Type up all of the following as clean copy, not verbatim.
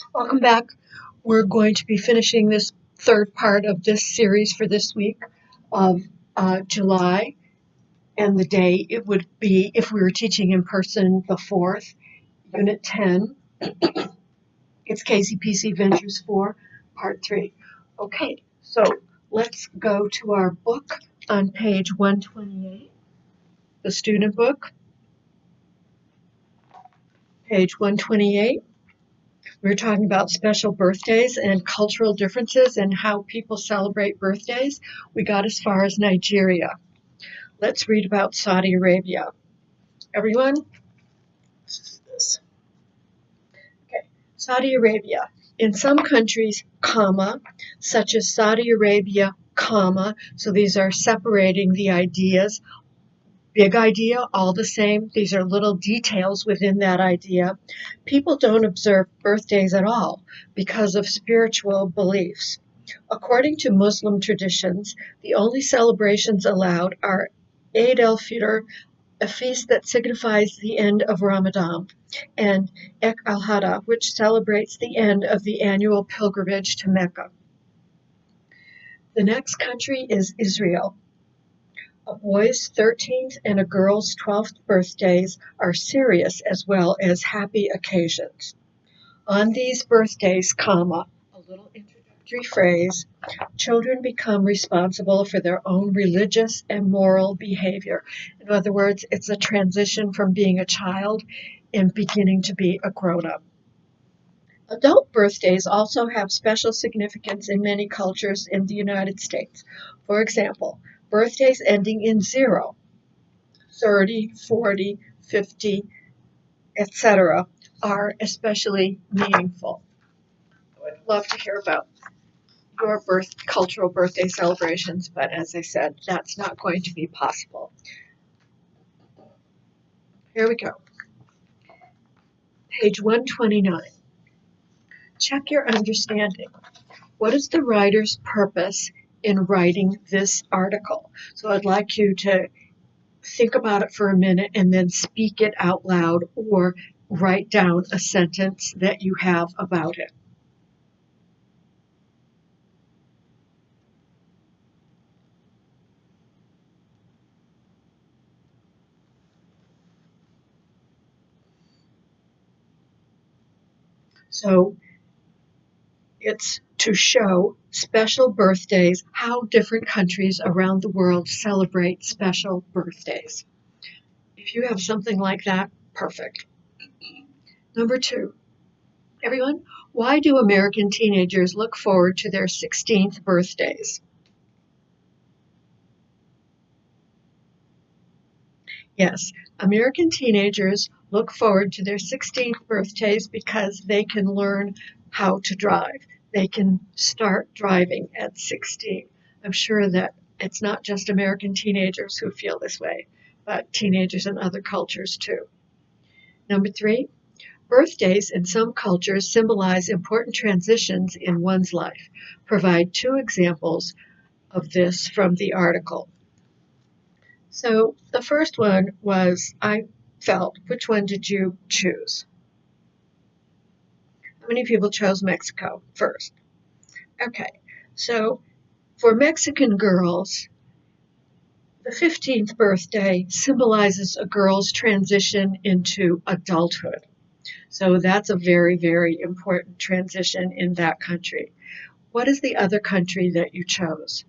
Welcome back. We're going to be finishing this third part of this series for this week of July, and the day it would be, if we were teaching in person, the 4th, Unit 10. It's KCPC Ventures 4, Part 3. Okay, so let's go to our book on page 128, the student book, page 128. We're talking about special birthdays and cultural differences and how people celebrate birthdays. We got as far as Nigeria. Let's read about Saudi Arabia. Everyone? This. Okay. Saudi Arabia. In some countries, such as Saudi Arabia, so these are separating the ideas. Big idea, all the same. These are little details within that idea. People don't observe birthdays at all because of spiritual beliefs. According to Muslim traditions, the only celebrations allowed are Eid al-Fitr, a feast that signifies the end of Ramadan, and Ek al-Hada, which celebrates the end of the annual pilgrimage to Mecca. The next country is Israel. A boy's 13th and a girl's 12th birthdays are serious as well as happy occasions. On these birthdays, a little introductory phrase, children become responsible for their own religious and moral behavior. In other words, it's a transition from being a child and beginning to be a grown-up. Adult birthdays also have special significance in many cultures in the United States. For example, birthdays ending in 0, 30, 40, 50, etc. are especially meaningful. I'd love to hear about your cultural birthday celebrations, but as I said, that's not going to be possible. Here we go. Page 129. Check your understanding. What is the writer's purpose in writing this article? So I'd like you to think about it for a minute and then speak it out loud or write down a sentence that you have about it. So it's to show special birthdays, how different countries around the world celebrate special birthdays. If you have something like that, perfect. Number 2, everyone, why do American teenagers look forward to their 16th birthdays? Yes, American teenagers look forward to their 16th birthdays because they can learn how to drive. They can start driving at 16. I'm sure that it's not just American teenagers who feel this way, but teenagers in other cultures too. Number 3, birthdays in some cultures symbolize important transitions in one's life. Provide 2 examples of this from the article. So the first one was, I felt, which one did you choose? How many people chose Mexico first? Okay, so for Mexican girls, the 15th birthday symbolizes a girl's transition into adulthood. So that's a very, very important transition in that country. What is the other country that you chose?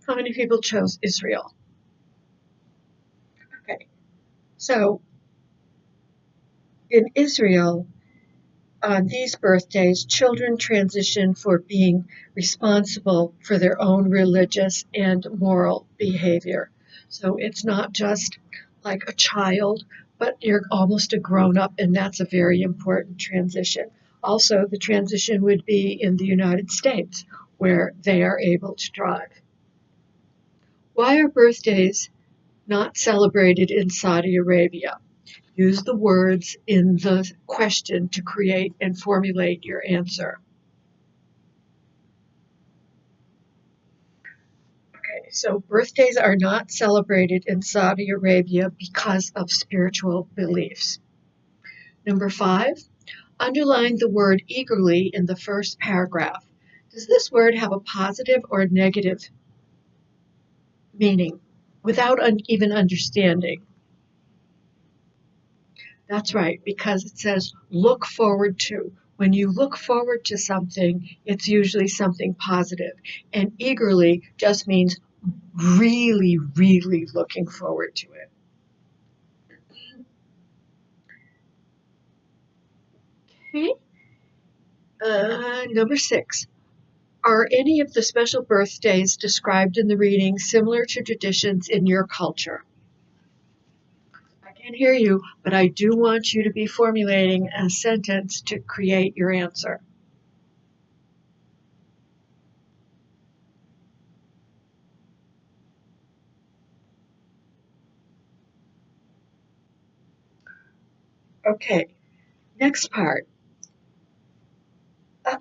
How many people chose Israel? Okay, so in Israel, on these birthdays, children transition for being responsible for their own religious and moral behavior. So it's not just like a child, but you're almost a grown-up, and that's a very important transition. Also, the transition would be in the United States, where they are able to drive. Why are birthdays not celebrated in Saudi Arabia? Use the words in the question to create and formulate your answer. Okay, so birthdays are not celebrated in Saudi Arabia because of spiritual beliefs. Number 5, underline the word eagerly in the first paragraph. Does this word have a positive or negative meaning without even understanding? That's right, because it says look forward to. When you look forward to something, it's usually something positive. And eagerly just means really, really looking forward to it. Okay. Number 6. Are any of the special birthdays described in the reading similar to traditions in your culture? I can't hear you, but I do want you to be formulating a sentence to create your answer. Okay, next part.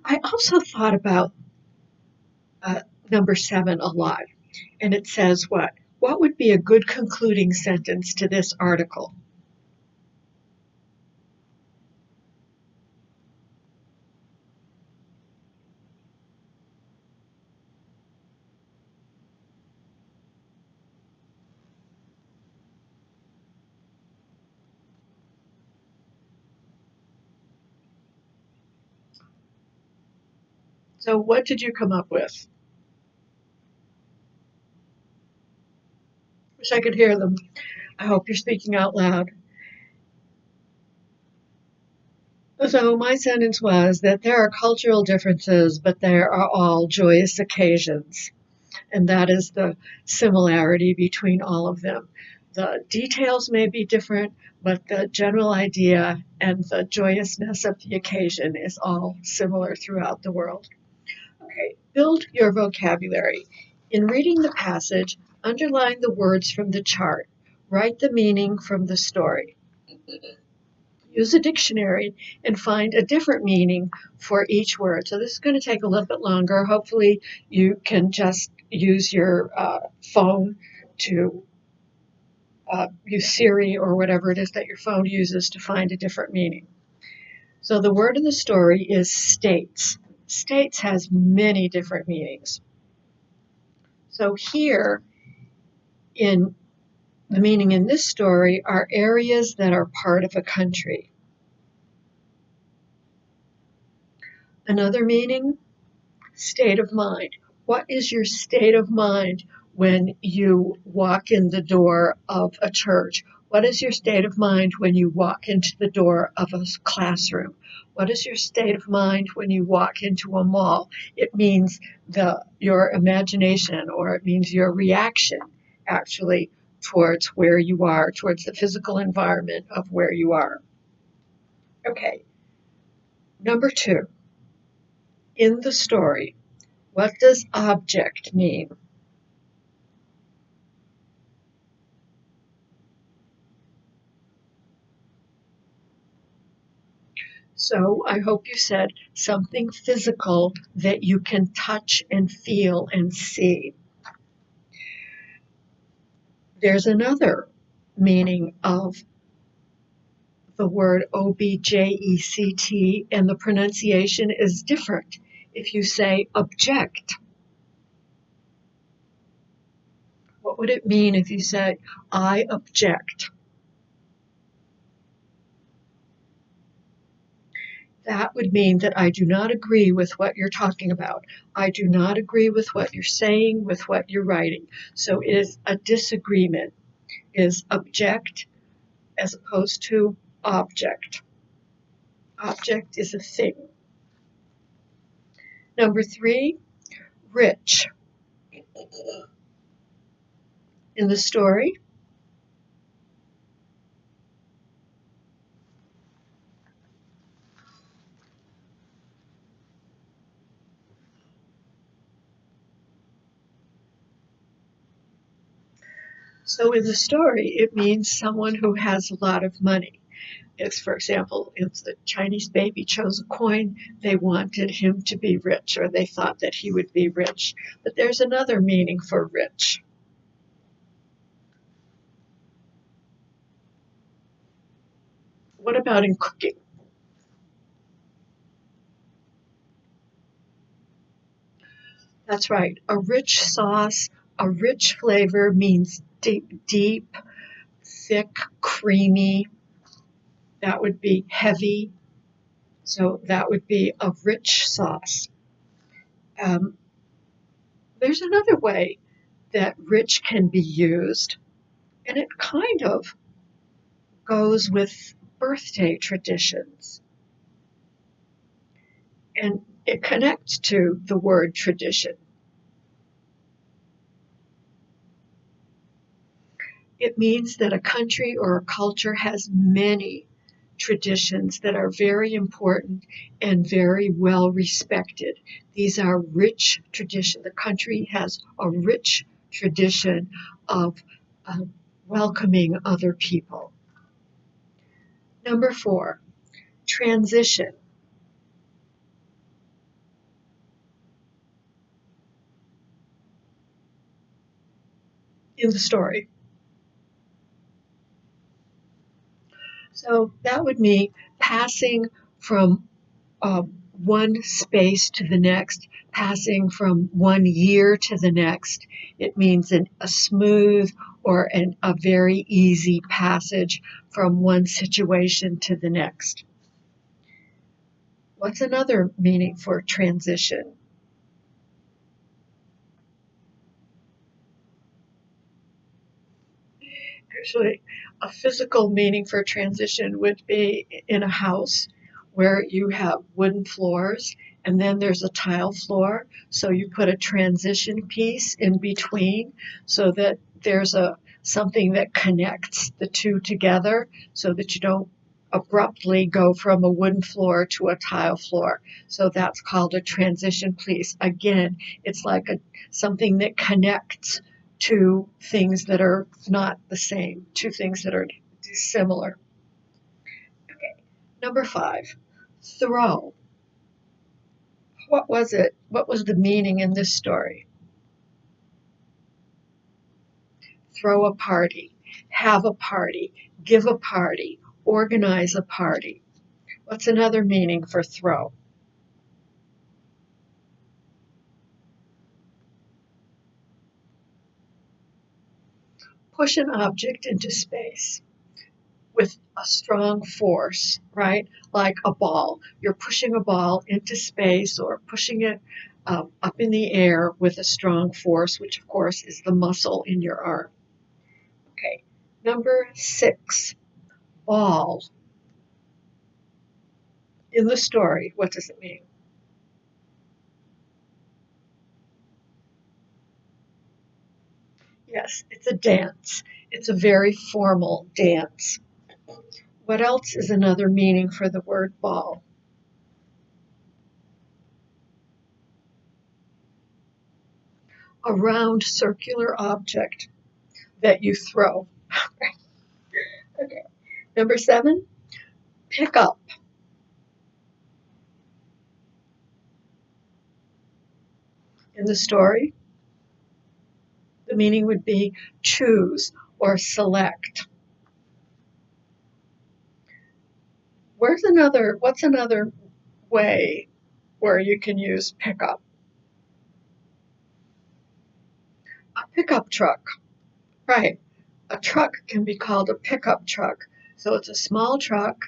I also thought about uh, number 7 a lot, and it says what? What would be a good concluding sentence to this article? So, what did you come up with? Wish I could hear them. I hope you're speaking out loud. So, my sentence was that there are cultural differences, but there are all joyous occasions. And that is the similarity between all of them. The details may be different, but the general idea and the joyousness of the occasion is all similar throughout the world. Okay, build your vocabulary. In reading the passage, underline the words from the chart. Write the meaning from the story. Use a dictionary and find a different meaning for each word. So this is going to take a little bit longer. Hopefully you can just use your phone to use Siri or whatever it is that your phone uses to find a different meaning. So the word in the story is states. States has many different meanings. So here in the meaning in this story are areas that are part of a country. Another meaning, state of mind. What is your state of mind when you walk in the door of a church? What is your state of mind when you walk into the door of a classroom? What is your state of mind when you walk into a mall? It means your imagination, or it means your reaction, actually, towards where you are, towards the physical environment of where you are. Okay, number 2, in the story, what does object mean? So I hope you said something physical that you can touch and feel and see. There's another meaning of the word object, and the pronunciation is different. If you say object, what would it mean if you said, I object? That would mean that I do not agree with what you're talking about. I do not agree with what you're saying, with what you're writing. So it is a disagreement, is object as opposed to object. Object is a thing. Number 3, rich. In the story, so in the story, it means someone who has a lot of money. If, for example, if the Chinese baby chose a coin, they wanted him to be rich, or they thought that he would be rich. But there's another meaning for rich. What about in cooking? That's right. A rich sauce, a rich flavor means deep, thick, creamy. That would be heavy. So that would be a rich sauce. Um, there's another way that rich can be used, and it kind of goes with birthday traditions. And it connects to the word tradition. It means that a country or a culture has many traditions that are very important and very well respected. These are rich traditions. The country has a rich tradition of uh, welcoming other people. Number 4, transition. In the story. So that would mean passing from one space to the next, passing from one year to the next. It means a smooth or a very easy passage from one situation to the next. What's another meaning for transition? Actually, a physical meaning for transition would be in a house where you have wooden floors and then there's a tile floor. So you put a transition piece in between so that there's something that connects the two together so that you don't abruptly go from a wooden floor to a tile floor. So that's called a transition piece. Again, it's like something that connects to things that are not the same, to things that are similar. Okay. Number 5, throw. What was it? What was the meaning in this story? Throw a party, have a party, give a party, organize a party. What's another meaning for throw? Push an object into space with a strong force, right? Like a ball. You're pushing a ball into space or pushing it up in the air with a strong force, which of course is the muscle in your arm. Okay, number 6, ball. In the story, what does it mean? Yes, it's a dance. It's a very formal dance. What else is another meaning for the word ball? A round circular object that you throw. Okay. Number 7, pick up. In the story, the meaning would be choose or select. What's another way where you can use pick up? A pickup truck, right. A truck can be called a pickup truck. So it's a small truck.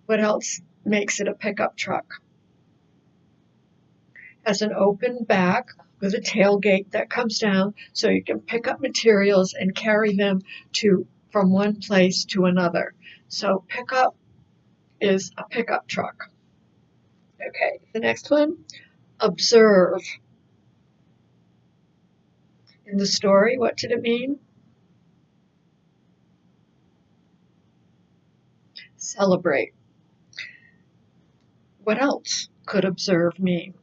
What else makes it a pickup truck? Has an open back with a tailgate that comes down so you can pick up materials and carry them from one place to another. So pickup is a pickup truck. Okay, the next one, observe. In the story, what did it mean? Celebrate. What else could observe mean?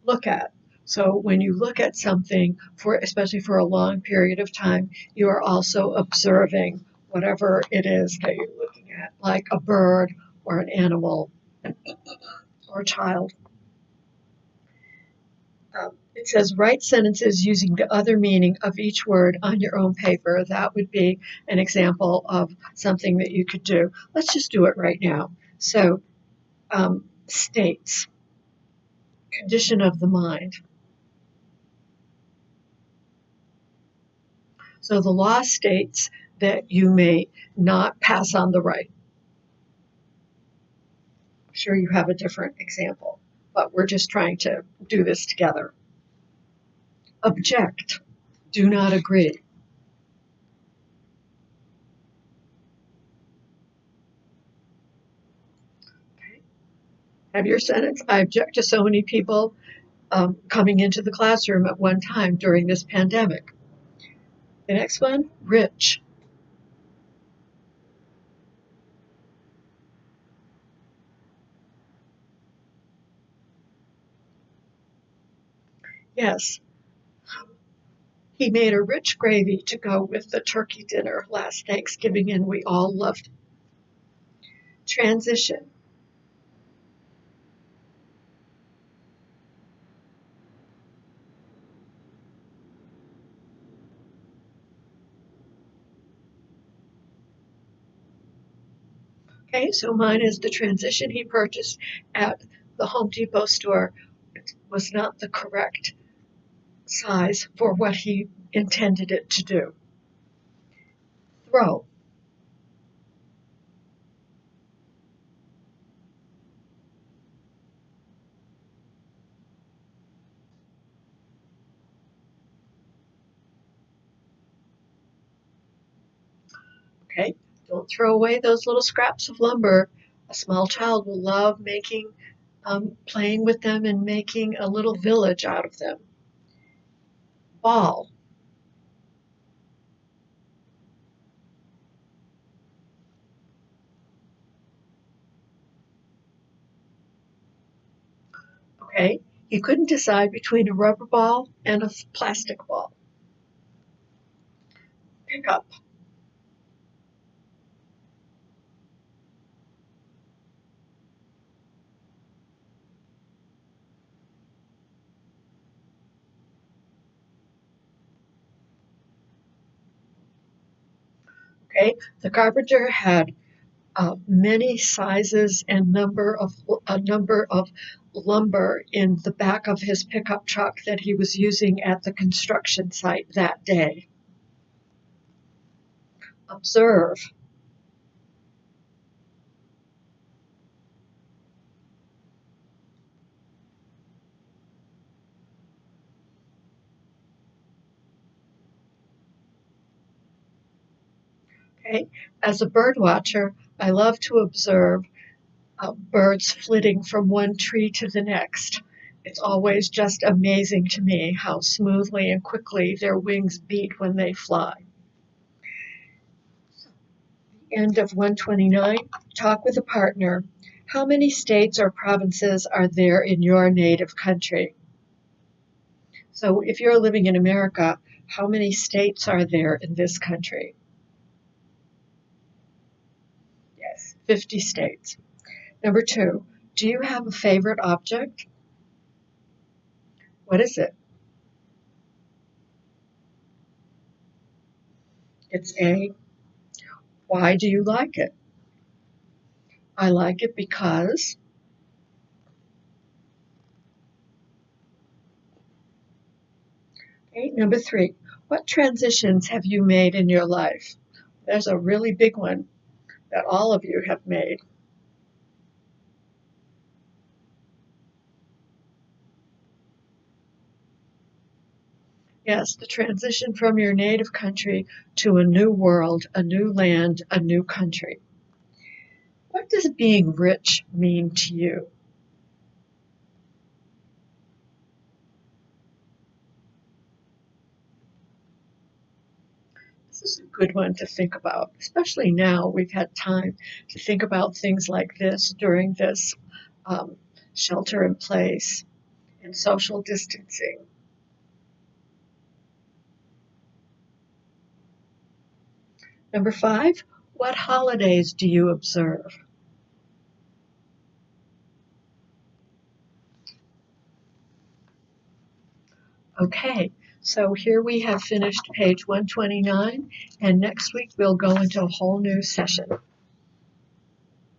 Look at. So when you look at something, especially for a long period of time, you are also observing whatever it is that you're looking at, like a bird or an animal or a child. It says write sentences using the other meaning of each word on your own paper. That would be an example of something that you could do. Let's just do it right now. So, states, condition of the mind. So the law states that you may not pass on the right. I'm sure you have a different example, but we're just trying to do this together. Object, do not agree. Okay. Have your sentence, I object to so many people coming into the classroom at one time during this pandemic. The next one, rich. Yes, he made a rich gravy to go with the turkey dinner last Thanksgiving, and we all loved it. Transition. Okay, so mine is the transition he purchased at the Home Depot store was not the correct size for what he intended it to do. Throw. Okay, don't throw away those little scraps of lumber. A small child will love playing with them and making a little village out of them. Ball. Okay, he couldn't decide between a rubber ball and a plastic ball. Pick up. Okay, the carpenter had many sizes and a number of lumber in the back of his pickup truck that he was using at the construction site that day. Observe. Okay, as a bird watcher, I love to observe birds flitting from one tree to the next. It's always just amazing to me how smoothly and quickly their wings beat when they fly. End of 129. Talk with a partner. How many states or provinces are there in your native country? So if you're living in America, how many states are there in this country? Yes, 50 states. Number 2, do you have a favorite object? What is it? It's A. Why do you like it? I like it because. Okay, number 3, what transitions have you made in your life? There's a really big one that all of you have made. Yes, the transition from your native country to a new world, a new land, a new country. What does being rich mean to you? This is a good one to think about, especially now we've had time to think about things like this during this um, shelter in place and social distancing. Number 5, what holidays do you observe? Okay, so here we have finished page 129, and next week we'll go into a whole new session.